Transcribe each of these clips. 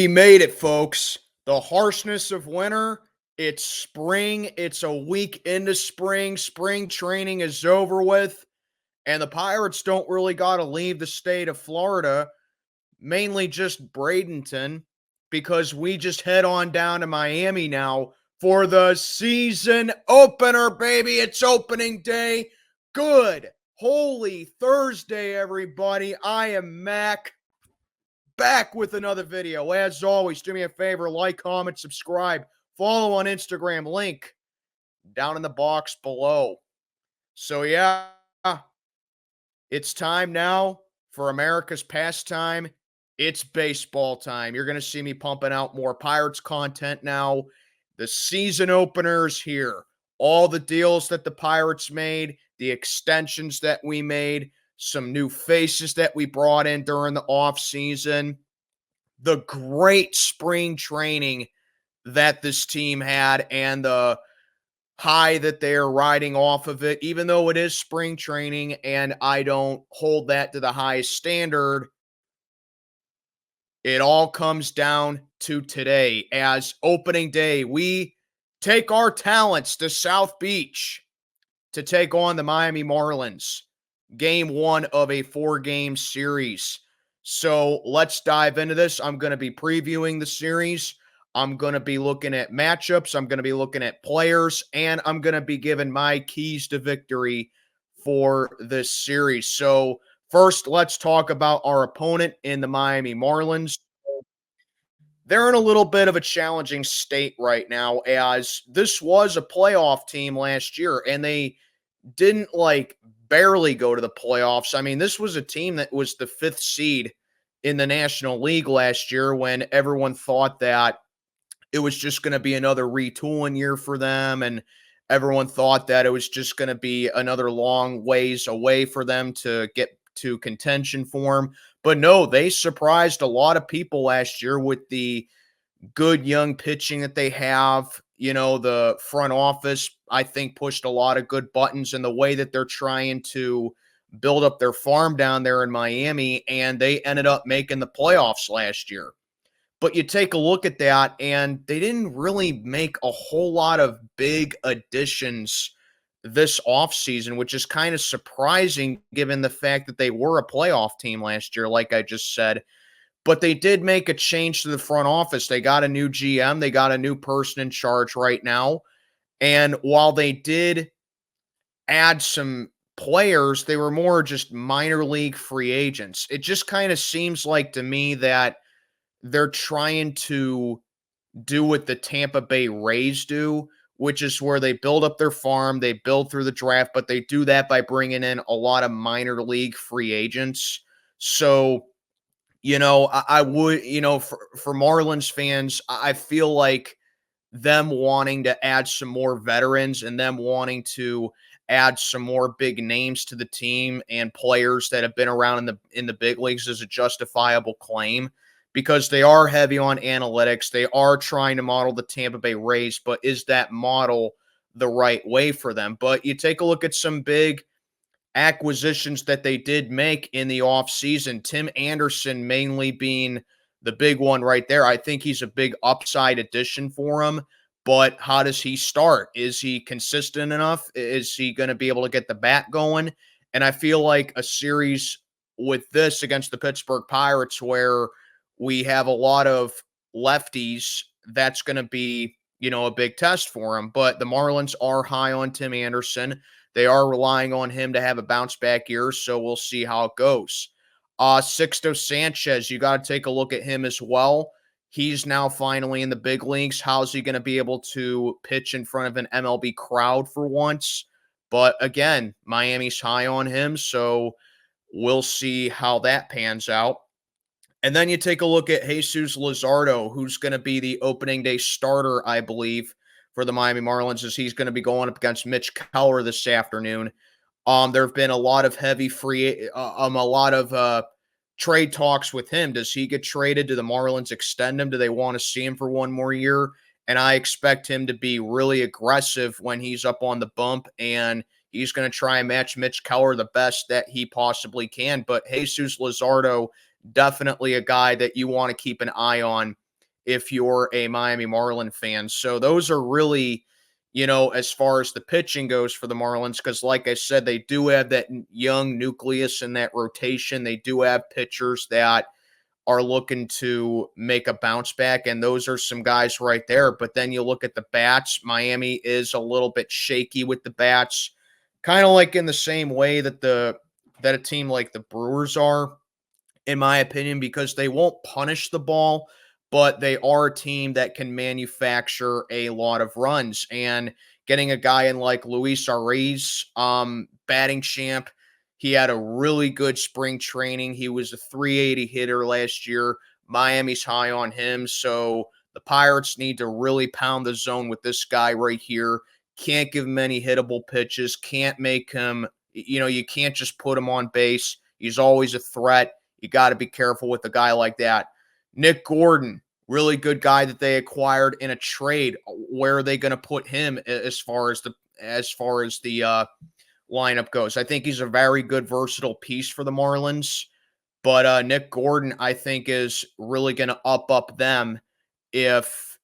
We made it, folks. The harshness of winter, it's spring. It's a week into spring. Spring training is over with, and the Pirates don't really got to leave the state of Florida, mainly just Bradenton, because we just head on down to Miami now for the season opener, baby. It's opening day. Good. Holy Thursday, everybody. I am Mac, back with another video. As always, do me a favor, like, comment, subscribe, follow on Instagram, link down in the box below. So yeah, it's time now for America's pastime. It's baseball time. You're going to see me pumping out more Pirates content now. The season opener's here. All the deals that the Pirates made, the extensions that we made, some new faces that we brought in during the offseason, the great spring training that this team had, and the high that they are riding off of it, even though it is spring training and I don't hold that to the highest standard. It all comes down to today. As opening day, we take our talents to South Beach to take on the Miami Marlins. Game one of a 4-game series. So let's dive into this. I'm going to be previewing the series. I'm going to be looking at matchups. I'm going to be looking at players. And I'm going to be giving my keys to victory for this series. So first, let's talk about our opponent in the Miami Marlins. They're in a little bit of a challenging state right now, as this was a playoff team last year, and they didn't barely go to the playoffs. I mean, this was a team that was the 5th seed in the National League last year, when everyone thought that it was just going to be another retooling year for them, and everyone thought that it was just going to be another long ways away for them to get to contention form. But no, they surprised a lot of people last year with the good young pitching that they have. You know, the front office, I think, pushed a lot of good buttons in the way that they're trying to build up their farm down there in Miami, and they ended up making the playoffs last year. But you take a look at that, and they didn't really make a whole lot of big additions this offseason, which is kind of surprising given the fact that they were a playoff team last year, like I just said. But they did make a change to the front office. They got a new GM. They got a new person in charge right now. And while they did add some players, they were more just minor league free agents. It just kind of seems like to me that they're trying to do what the Tampa Bay Rays do, which is where they build up their farm, they build through the draft, but they do that by bringing in a lot of minor league free agents. So, you know, I would, you know, for Marlins fans, I feel like them wanting to add some more veterans and them wanting to add some more big names to the team and players that have been around in the big leagues is a justifiable claim, because they are heavy on analytics. They are trying to model the Tampa Bay Rays, but is that model the right way for them? But you take a look at some big acquisitions that they did make in the offseason, Tim Anderson mainly being the big one right there. I think he's a big upside addition for him, but how does he start? Is he consistent enough? Is he going to be able to get the bat going? And I feel like a series with this against the Pittsburgh Pirates, where we have a lot of lefties, that's going to be, you know, a big test for him. But the Marlins are high on Tim Anderson. They are relying on him to have a bounce back year, so we'll see how it goes. Sixto Sanchez, you got to take a look at him as well. He's now finally in the big leagues. How's he going to be able to pitch in front of an MLB crowd for once? But again, Miami's high on him, so we'll see how that pans out. And then you take a look at Jesus Luzardo, who's going to be the opening day starter, I believe, for the Miami Marlins, as he's going to be going up against Mitch Keller this afternoon. There have been a lot of trade talks with him. Does he get traded? Do the Marlins extend him? Do they want to see him for one more year? And I expect him to be really aggressive when he's up on the bump, and he's going to try and match Mitch Keller the best that he possibly can. But Jesus Luzardo, definitely a guy that you want to keep an eye on if you're a Miami Marlin fan. So those are really, as far as the pitching goes for the Marlins, because like I said, they do have that young nucleus in that rotation. They do have pitchers that are looking to make a bounce back, and those are some guys right there. But then you look at the bats. Miami is a little bit shaky with the bats, kind of like in the same way that a team like the Brewers are, in my opinion, because they won't punish the ball, but they are a team that can manufacture a lot of runs. And getting a guy in like Luis Ariz, batting champ, he had a really good spring training. He was a 380 hitter last year. Miami's high on him. So the Pirates need to really pound the zone with this guy right here. Can't give him any hittable pitches. Can't make him, you can't just put him on base. He's always a threat. You got to be careful with a guy like that. Nick Gordon, really good guy that they acquired in a trade. Where are they going to put him as far as the lineup goes? I think he's a very good, versatile piece for the Marlins. But Nick Gordon, I think, is really going to up them if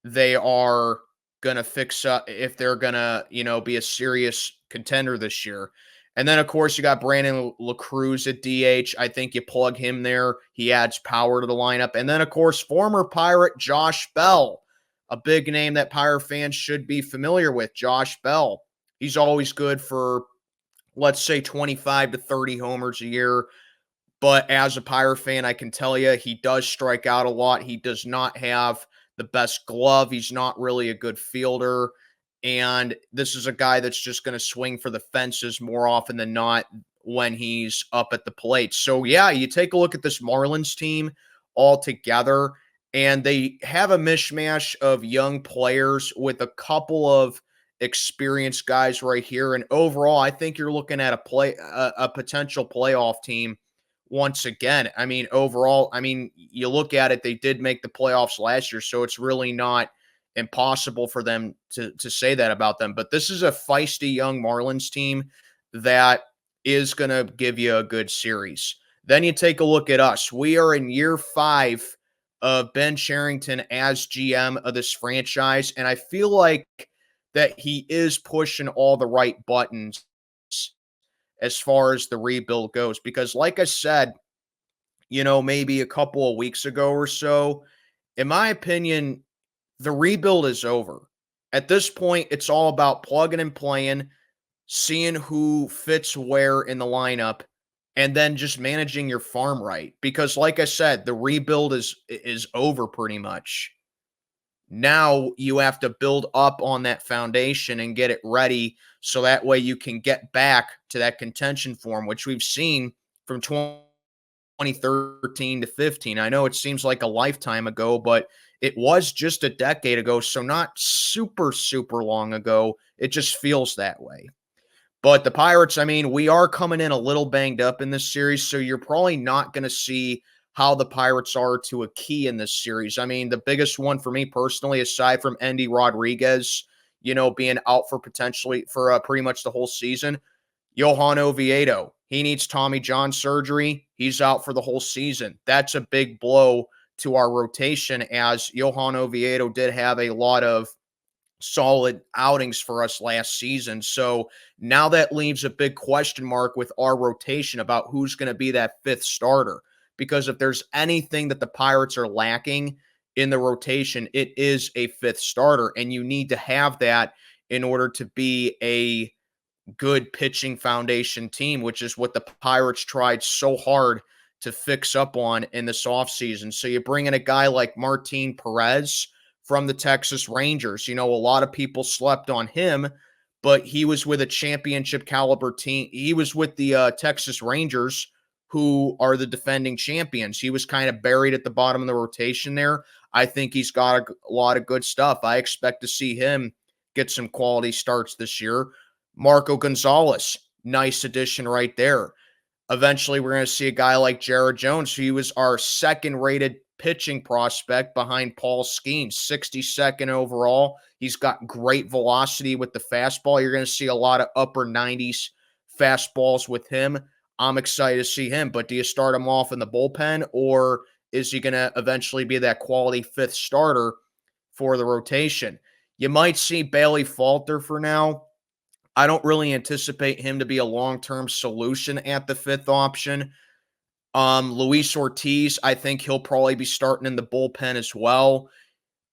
they are going to fix up, if they're going to, be a serious contender this year. And then, of course, you got Brandon LaCruz at DH. I think you plug him there. He adds power to the lineup. And then, of course, former Pirate Josh Bell, a big name that Pirate fans should be familiar with. Josh Bell. He's always good for, let's say, 25 to 30 homers a year. But as a Pirate fan, I can tell you he does strike out a lot. He does not have the best glove. He's not really a good fielder. And this is a guy that's just going to swing for the fences more often than not when he's up at the plate. So, yeah, you take a look at this Marlins team all together, and they have a mishmash of young players with a couple of experienced guys right here. And overall, I think you're looking at a potential playoff team once again. I mean, overall, you look at it, they did make the playoffs last year, so it's really not impossible for them to say that about them. But this is a feisty young Marlins team that is going to give you a good series. Then you take a look at us. We are in year 5 of Ben Cherington as GM of this franchise, and I feel like that he is pushing all the right buttons as far as the rebuild goes. Because like I said, maybe a couple of weeks ago or so, in my opinion, the rebuild is over. At this point, it's all about plugging and playing, seeing who fits where in the lineup, and then just managing your farm right. Because like I said, the rebuild is over pretty much. Now you have to build up on that foundation and get it ready so that way you can get back to that contention form, which we've seen from 2013 to 15. I know it seems like a lifetime ago, but it was just a decade ago, so not super, super long ago. It just feels that way. But the Pirates, we are coming in a little banged up in this series, so you're probably not going to see how the Pirates are to a key in this series. The biggest one for me personally, aside from Endy Rodriguez, being out for potentially for pretty much the whole season, Johan Oviedo. He needs Tommy John surgery. He's out for the whole season. That's a big blow to our rotation, as Johan Oviedo did have a lot of solid outings for us last season. So now that leaves a big question mark with our rotation about who's going to be that 5th starter. Because if there's anything that the Pirates are lacking in the rotation, it is a 5th starter. And you need to have that in order to be a good pitching foundation team, which is what the Pirates tried so hard to fix up on in this offseason. So you bring in a guy like Martin Perez from the Texas Rangers. A lot of people slept on him, but he was with a championship caliber team. He was with the Texas Rangers, who are the defending champions. He was kind of buried at the bottom of the rotation there. I think he's got a lot of good stuff. I expect to see him get some quality starts this year. Marco Gonzalez, nice addition right there. Eventually, we're going to see a guy like Jared Jones, who was our second-rated pitching prospect behind Paul Skeens, 62nd overall. He's got great velocity with the fastball. You're going to see a lot of upper 90s fastballs with him. I'm excited to see him, but do you start him off in the bullpen, or is he going to eventually be that quality fifth starter for the rotation? You might see Bailey falter for now. I don't really anticipate him to be a long-term solution at the fifth option. Luis Ortiz, I think he'll probably be starting in the bullpen as well.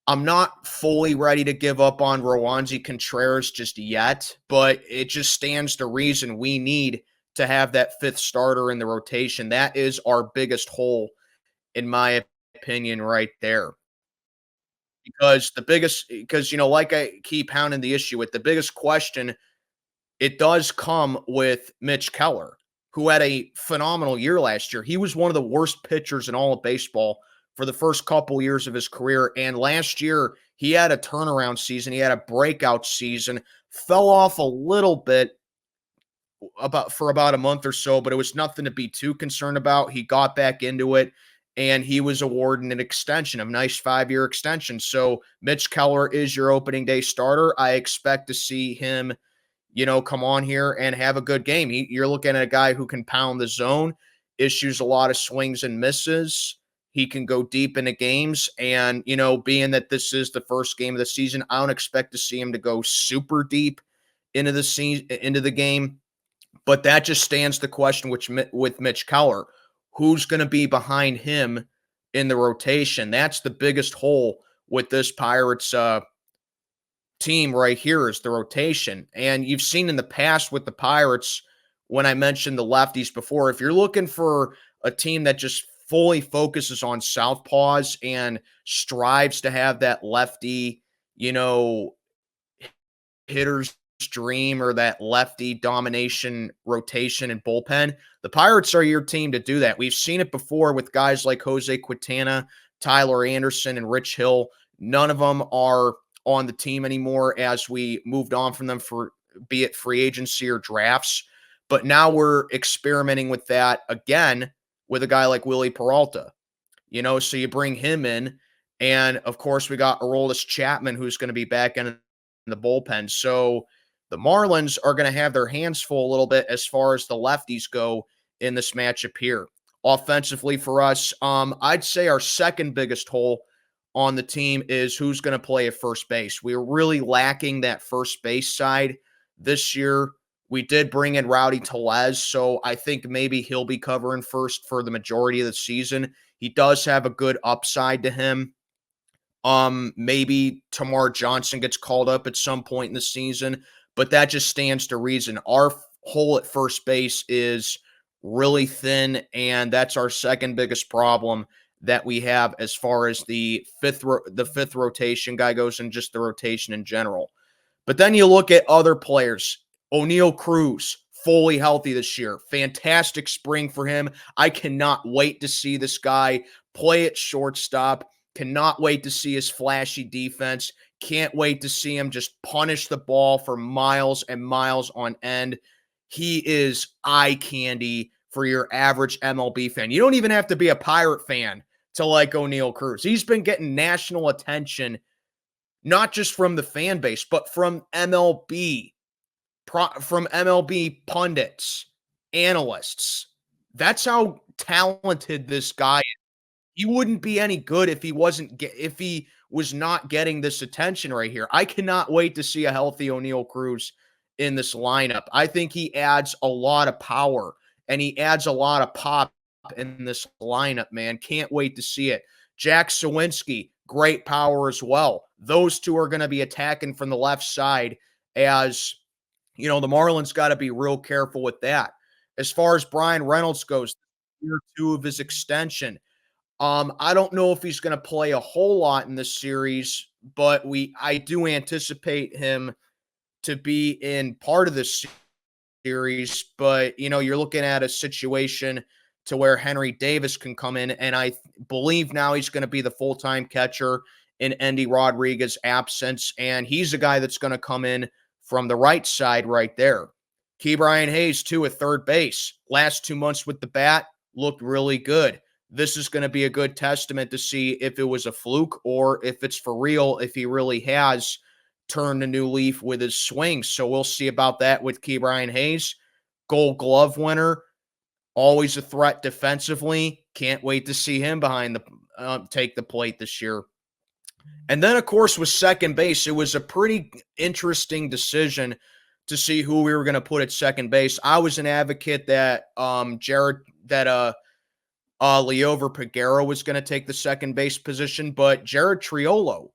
I'm not fully ready to give up on Roansy Contreras just yet, but it just stands to reason we need to have that fifth starter in the rotation. That is our biggest hole, in my opinion, right there. Because like I keep pounding the issue with, the biggest question, it does come with Mitch Keller, who had a phenomenal year last year. He was one of the worst pitchers in all of baseball for the first couple years of his career. And last year, he had a turnaround season. He had a breakout season, fell off a little bit about a month or so, but it was nothing to be too concerned about. He got back into it, and he was awarded an extension, a nice 5-year extension. So Mitch Keller is your opening day starter. I expect to see him come on here and have a good game. You're looking at a guy who can pound the zone, issues a lot of swings and misses. He can go deep into games. And, being that this is the first game of the season, I don't expect to see him to go super deep into the game. But that just stands the question with Mitch Keller. Who's going to be behind him in the rotation? That's the biggest hole with this Pirates team right here, is the rotation. And you've seen in the past with the Pirates, when I mentioned the lefties before, if you're looking for a team that just fully focuses on southpaws and strives to have that lefty, hitter's dream, or that lefty domination rotation and bullpen, the Pirates are your team to do that. We've seen it before with guys like Jose Quintana, Tyler Anderson, and Rich Hill. None of them are on the team anymore as we moved on from them, for be it free agency or drafts. But now we're experimenting with that again with a guy like Willie Peralta. So you bring him in, and of course we got Aroldis Chapman, who's going to be back in the bullpen. So the Marlins are going to have their hands full a little bit as far as the lefties go in this matchup here. Offensively for us, I'd say our second biggest hole on the team is who's going to play at first base. We're really lacking that first base side this year. We did bring in Rowdy Tellez, so I think maybe he'll be covering first for the majority of the season. He does have a good upside to him. Maybe Tamar Johnson gets called up at some point in the season, but that just stands to reason. Our hole at first base is really thin, and that's our second biggest problem that we have as far as the fifth rotation guy goes, and just the rotation in general. But then you look at other players. O'Neal Cruz, fully healthy this year. Fantastic spring for him. I cannot wait to see this guy play at shortstop. Cannot wait to see his flashy defense. Can't wait to see him just punish the ball for miles and miles on end. He is eye candy for your average MLB fan. You don't even have to be a Pirate fan to like O'Neal Cruz. He's been getting national attention, not just from the fan base, but from MLB pundits, analysts. That's how talented this guy is. He wouldn't be any good if he was not getting this attention right here. I cannot wait to see a healthy O'Neal Cruz in this lineup. I think he adds a lot of power, and he adds a lot of pop in this lineup, man. Can't wait to see it. Jack Sawinski, great power as well. Those two are going to be attacking from the left side, as the Marlins got to be real careful with that. As far as Brian Reynolds goes, year 2 of his extension, I don't know if he's going to play a whole lot in this series, but I do anticipate him to be in part of this series. But, you're looking at a situation to where Henry Davis can come in, and I believe now he's going to be the full-time catcher in Endy Rodriguez's absence, and he's a guy that's going to come in from the right side right there. Ke'Bryan Hayes, too, at third base. Last 2 months with the bat looked really good. This is going to be a good testament to see if it was a fluke or if it's for real, if he really has turned a new leaf with his swing. So we'll see about that with Ke'Bryan Hayes. Gold Glove winner, always a threat defensively. Can't wait to see him behind the take the plate this year. And then, of course, with second base, it was a pretty interesting decision to see who we were going to put at second base. I was an advocate that Leover Peguero was going to take the second base position, but Jared Triolo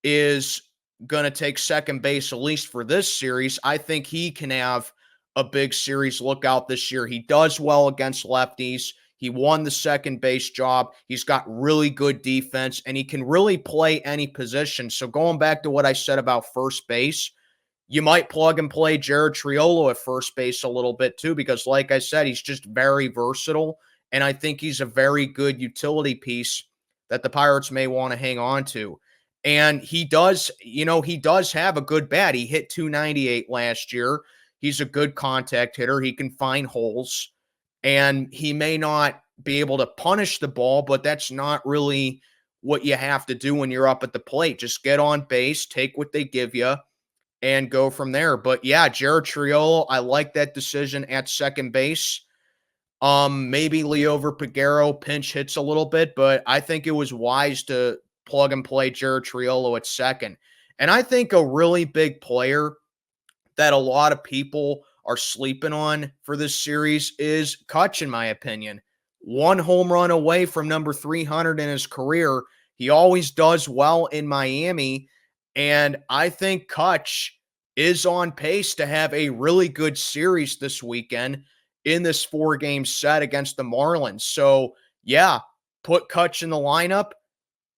is going to take second base, at least for this series. I think he can have a big series lookout this year. He does well against lefties. He won the second base job. He's got really good defense, and he can really play any position. So going back to what I said about first base, you might plug and play Jared Triolo at first base a little bit too, because like I said, he's just very versatile, and I think he's a very good utility piece that the Pirates may want to hang on to. And he does have a good bat. He hit 298 last year. He's a good contact hitter. He can find holes, and he may not be able to punish the ball, but that's not really what you have to do when you're up at the plate. Just get on base, take what they give you, and go from there. But yeah, Jared Triolo, I like that decision at second base. Maybe Leover Peguero pinch hits a little bit, but I think it was wise to plug and play Jared Triolo at second. And I think a really big player that a lot of people are sleeping on for this series is Kutch, in my opinion. One home run away from number 300 in his career. He always does well in Miami, and I think Kutch is on pace to have a really good series this weekend in this 4-game set against the Marlins. So, yeah, put Kutch in the lineup.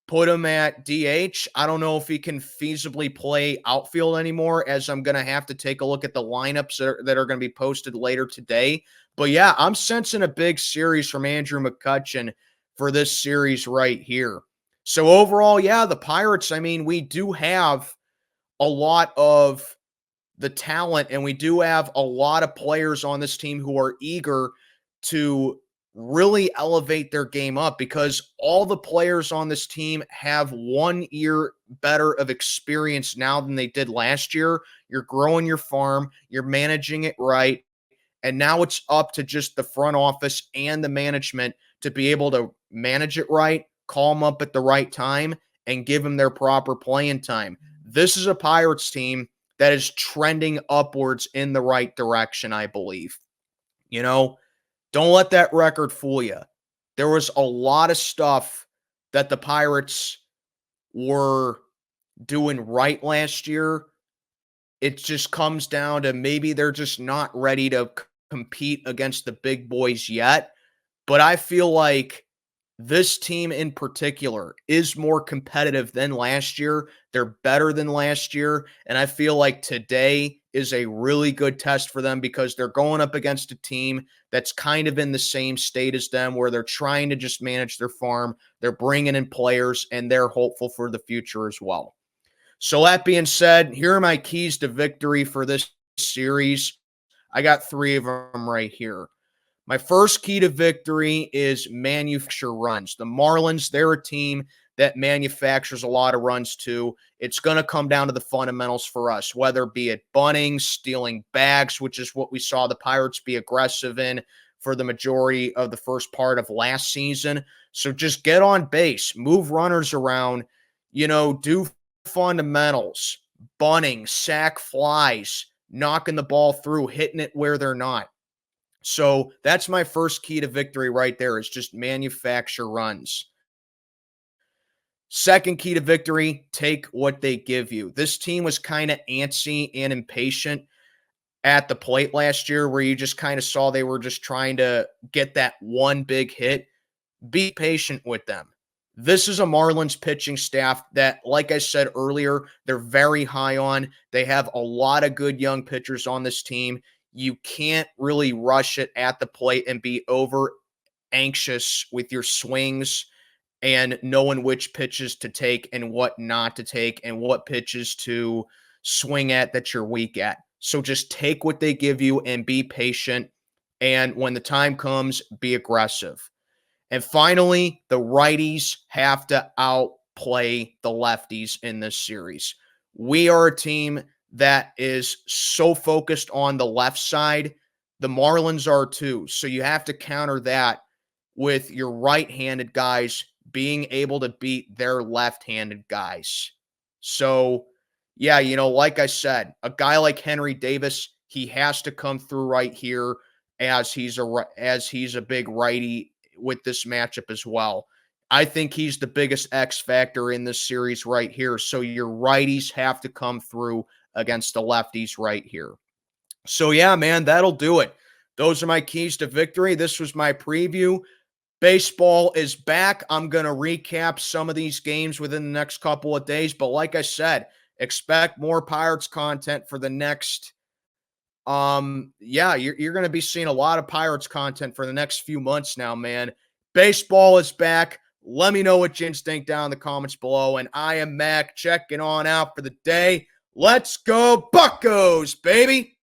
Put him at DH. I don't know if he can feasibly play outfield anymore, as I'm going to have to take a look at the lineups that are going to be posted later today. But yeah, I'm sensing a big series from Andrew McCutchen for this series right here. So overall, yeah, the Pirates, I mean, we do have a lot of the talent, and we do have a lot of players on this team who are eager to really elevate their game up, because all the players on this team have 1 year better of experience now than they did last year. You're growing your farm, you're managing it right, and now it's up to just the front office and the management to be able to manage it right, call them up at the right time, and give them their proper playing time. This is a Pirates team that is trending upwards in the right direction, I believe. Don't let that record fool you. There was a lot of stuff that the Pirates were doing right last year. It just comes down to maybe they're just not ready to compete against the big boys yet. But I feel like this team in particular is more competitive than last year. They're better than last year. And I feel like today is a really good test for them, because they're going up against a team that's kind of in the same state as them, where they're trying to just manage their farm. They're bringing in players, and they're hopeful for the future as well. So that being said, here are my keys to victory for this series. I got 3 of them right here. My first key to victory is manufacture runs. The Marlins, they're a team that manufactures a lot of runs too. It's going to come down to the fundamentals for us, whether be it bunting, stealing bags, which is what we saw the Pirates be aggressive in for the majority of the first part of last season. So just get on base, move runners around, do fundamentals, bunting, sack flies, knocking the ball through, hitting it where they're not. So that's my first key to victory right there, is just manufacture runs. Second key to victory, take what they give you. This team was kind of antsy and impatient at the plate last year, where you just kind of saw they were just trying to get that one big hit. Be patient with them. This is a Marlins pitching staff that, like I said earlier, they're very high on. They have a lot of good young pitchers on this team. You can't really rush it at the plate and be over anxious with your swings and knowing which pitches to take and what not to take and what pitches to swing at that you're weak at. So just take what they give you and be patient. And when the time comes, be aggressive. And finally, the righties have to outplay the lefties in this series. We are a team that is so focused on the left side. The Marlins are too. So you have to counter that with your right-handed guys being able to beat their left-handed guys. So, yeah, like I said, a guy like Henry Davis, he has to come through right here as he's a big righty with this matchup as well. I think he's the biggest X factor in this series right here. So your righties have to come through against the lefties right here. So yeah, man, that'll do it. Those are my keys to victory. This was my preview. Baseball is back. I'm going to recap some of these games within the next couple of days. But like I said, expect more Pirates content for the next you're going to be seeing a lot of Pirates content for the next few months now, man. Baseball is back. Let me know what you think down in the comments below. And I am Mac checking on out for the day. Let's go Buccos, baby.